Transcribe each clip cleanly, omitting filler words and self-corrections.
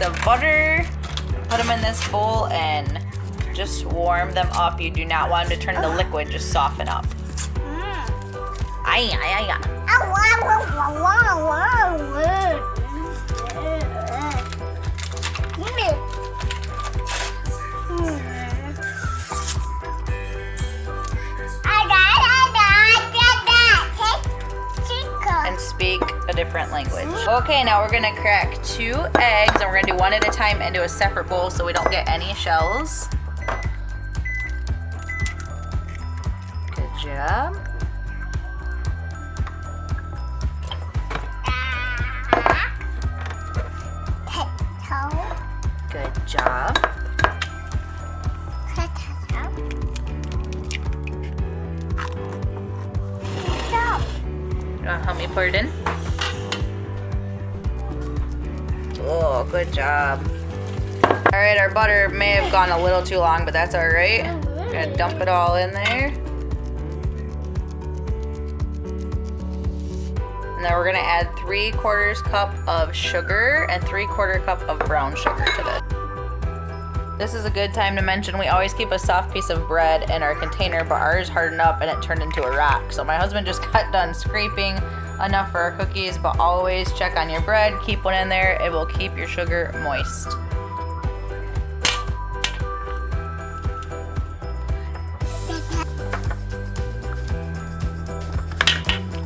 of butter. Put them in this bowl and just warm them up. You do not want them to turn into liquid, just soften up. Ay, ay, ay, ay. And speak a different language. Okay, now we're gonna crack 2 eggs and we're gonna do one at a time into a separate bowl so we don't get any shells. Good job. Good job. You wanna help me put it in? Oh, good job. All right, our butter may have gone a little too long, but that's all right. We're gonna dump it all in there. And then we're gonna add 3/4 cup of sugar and 3/4 cup of brown sugar to this. This is a good time to mention we always keep a soft piece of bread in our container, but ours hardened up and it turned into a rock. So my husband just got done scraping enough for our cookies, but always check on your bread, keep one in there, it will keep your sugar moist.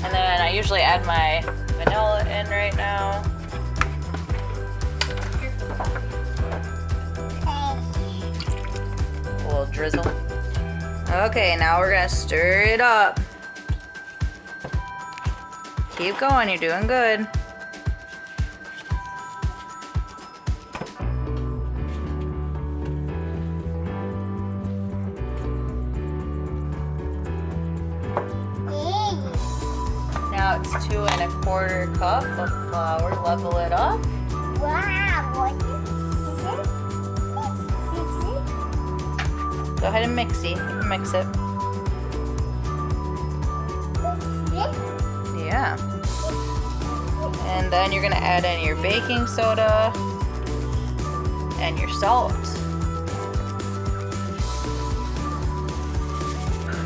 And then I usually add my vanilla in right now. A little drizzle. Okay, now we're gonna stir it up. Keep going, you're doing good. Now it's 2 1/4 cup of flour. Level it up. Wow, what is Go ahead and mix it. You can mix it. Yeah. And then you're gonna add in your baking soda and your salt.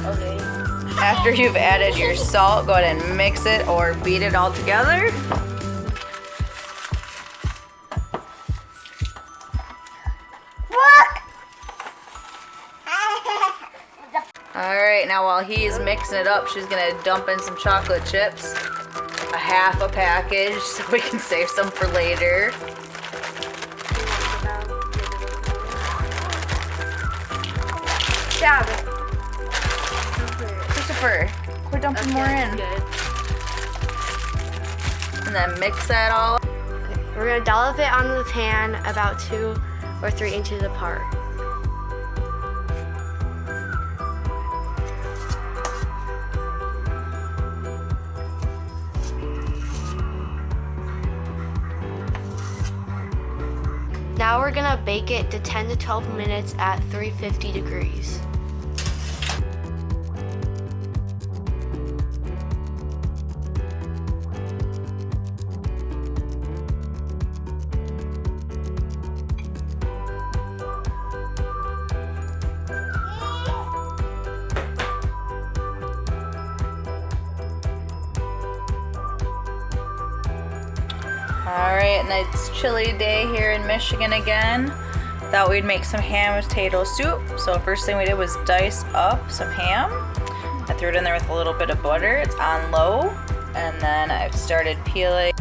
Okay. After you've added your salt, go ahead and mix it or beat it all together. Alright, now while he's mixing it up, she's gonna dump in some chocolate chips. A half a package so we can save some for later. Stop. Christopher, quit dumping more in. Good. And then mix that all. We're gonna dollop it on the pan about 2 or 3 inches apart. Now we're gonna bake it to 10 to 12 minutes at 350 degrees. Alright, and it's chilly day here in Michigan again. Thought we'd make some ham and potato soup. So first thing we did was dice up some ham. I threw it in there with a little bit of butter. It's on low. And then I've started peeling.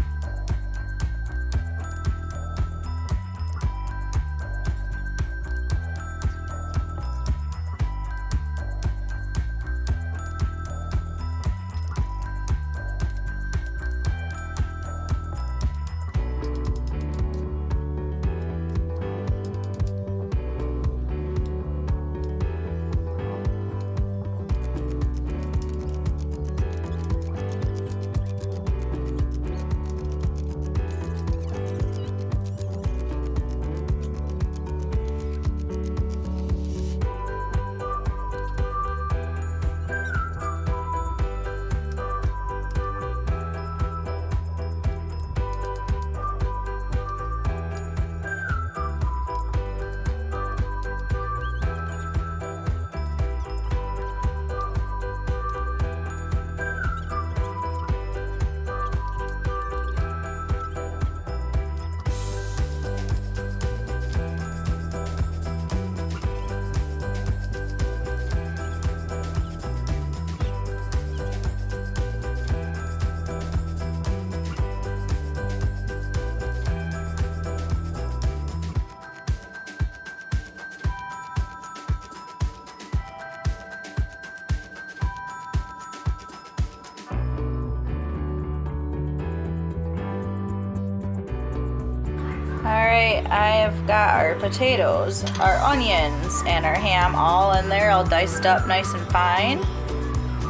Alright, I've got our potatoes, our onions, and our ham all in there, all diced up nice and fine.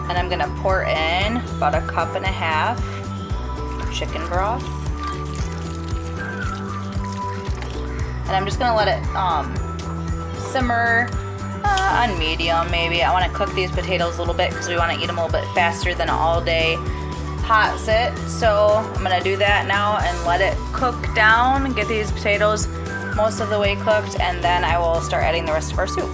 And I'm gonna pour in about 1.5 cups chicken broth. And I'm just gonna let it simmer on medium maybe. I wanna cook these potatoes a little bit because we wanna eat them a little bit faster than an all day hot sit. So I'm gonna do that now and let it cook down, get these potatoes most of the way cooked, and then I will start adding the rest of our soup.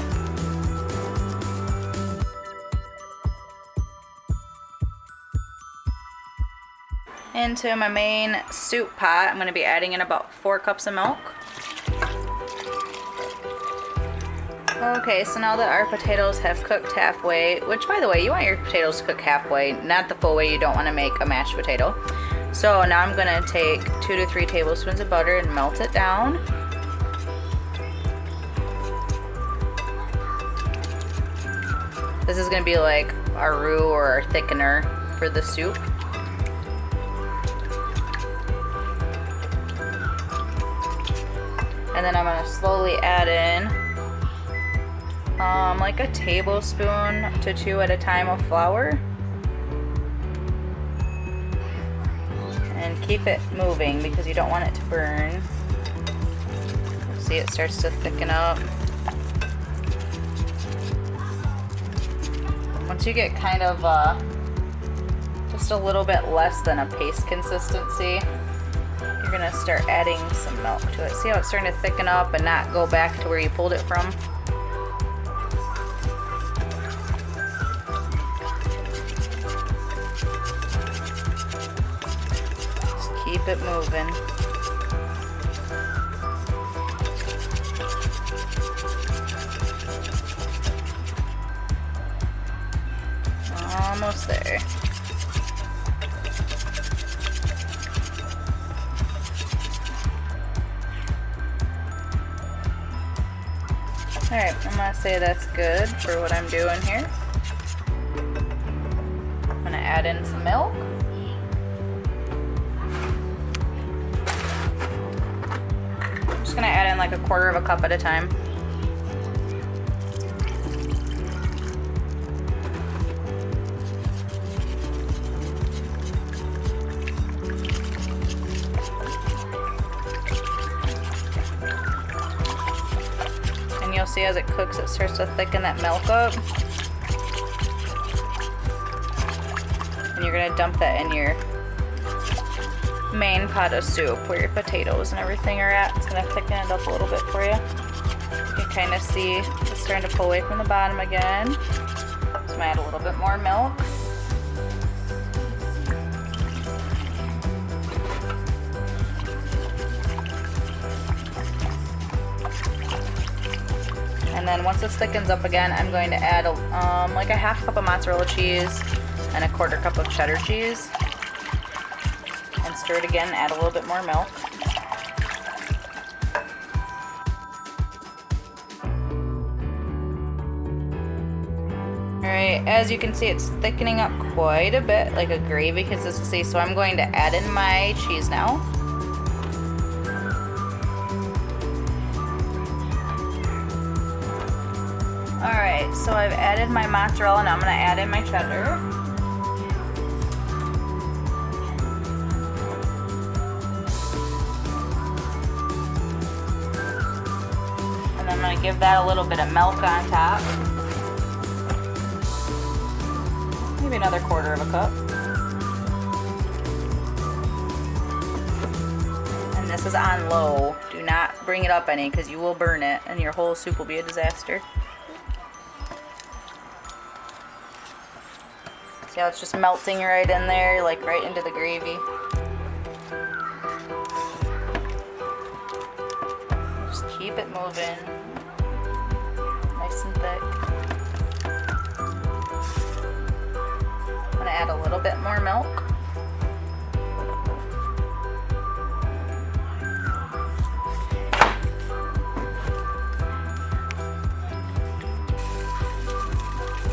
Into my main soup pot, I'm going to be adding in about 4 cups of milk. Okay, so now that our potatoes have cooked halfway, which by the way, you want your potatoes to cook halfway, not the full way. You don't want to make a mashed potato. So now I'm going to take 2 to 3 tablespoons of butter and melt it down. This is going to be like our roux or our thickener for the soup. And then I'm going to slowly add in like a tablespoon to 2 at a time of flour. And keep it moving because you don't want it to burn. See, it starts to thicken up. Once you get kind of just a little bit less than a paste consistency, you're gonna start adding some milk to it. See how it's starting to thicken up and not go back to where you pulled it from? Just keep it moving. Almost there. Alright, I'm gonna say that's good for what I'm doing here. I'm gonna add in some milk. I'm just gonna add in like 1/4 cup at a time. You'll see as it cooks, it starts to thicken that milk up. And you're gonna dump that in your main pot of soup where your potatoes and everything are at. It's gonna thicken it up a little bit for you. You can kind of see it's starting to pull away from the bottom again. So I'm gonna add a little bit more milk. And then once this thickens up again, I'm going to add like 1/2 cup of mozzarella cheese and 1/4 cup of cheddar cheese. And stir it again, add a little bit more milk. Alright, as you can see, it's thickening up quite a bit, like a gravy consistency. So I'm going to add in my cheese now. Alright, so I've added my mozzarella, now I'm going to add in my cheddar. And I'm going to give that a little bit of milk on top. Maybe another 1/4 cup. And this is on low. Do not bring it up any because you will burn it and your whole soup will be a disaster. See how it's just melting right in there, like right into the gravy. Just keep it moving. Nice and thick. I'm gonna add a little bit more milk.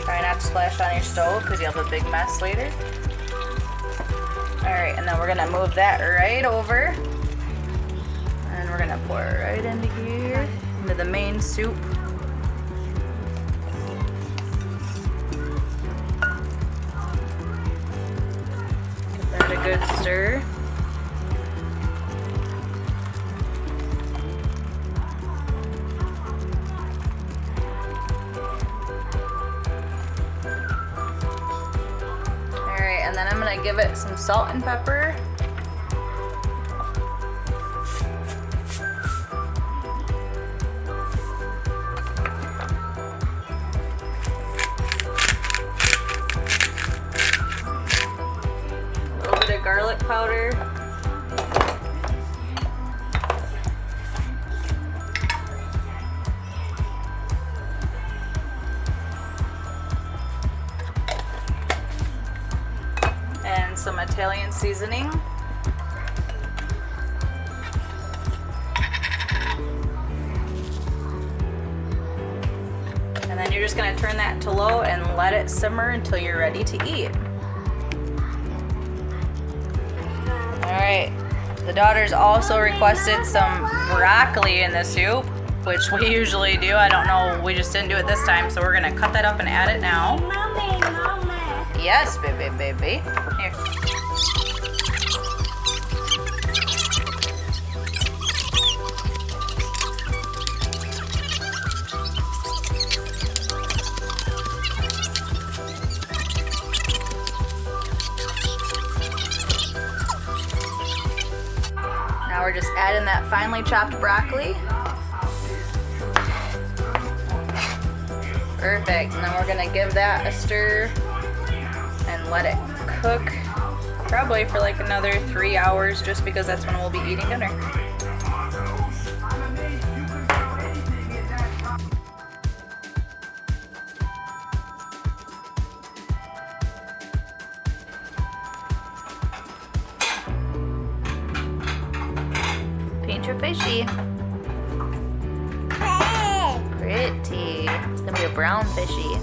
Try not to splash on your stove because you'll have a big mess later. Alright, and then we're going to move that right over. And we're gonna pour it right into here, into the main soup. Give that a good stir. Alright, and then I'm gonna give it some salt and pepper. Garlic powder. And some Italian seasoning. And then you're just going to turn that to low and let it simmer until you're ready to eat. Alright, the daughters also requested some broccoli in the soup, which we usually do. I don't know, we just didn't do it this time, so we're gonna cut that up and add it now. Mommy. Yes, baby. Here. Now we're just adding that finely chopped broccoli. Perfect. And then we're gonna give that a stir and let it cook probably for like another 3 hours, just because that's when we'll be eating dinner. Paint your fishy. Pretty. It's gonna be a brown fishy.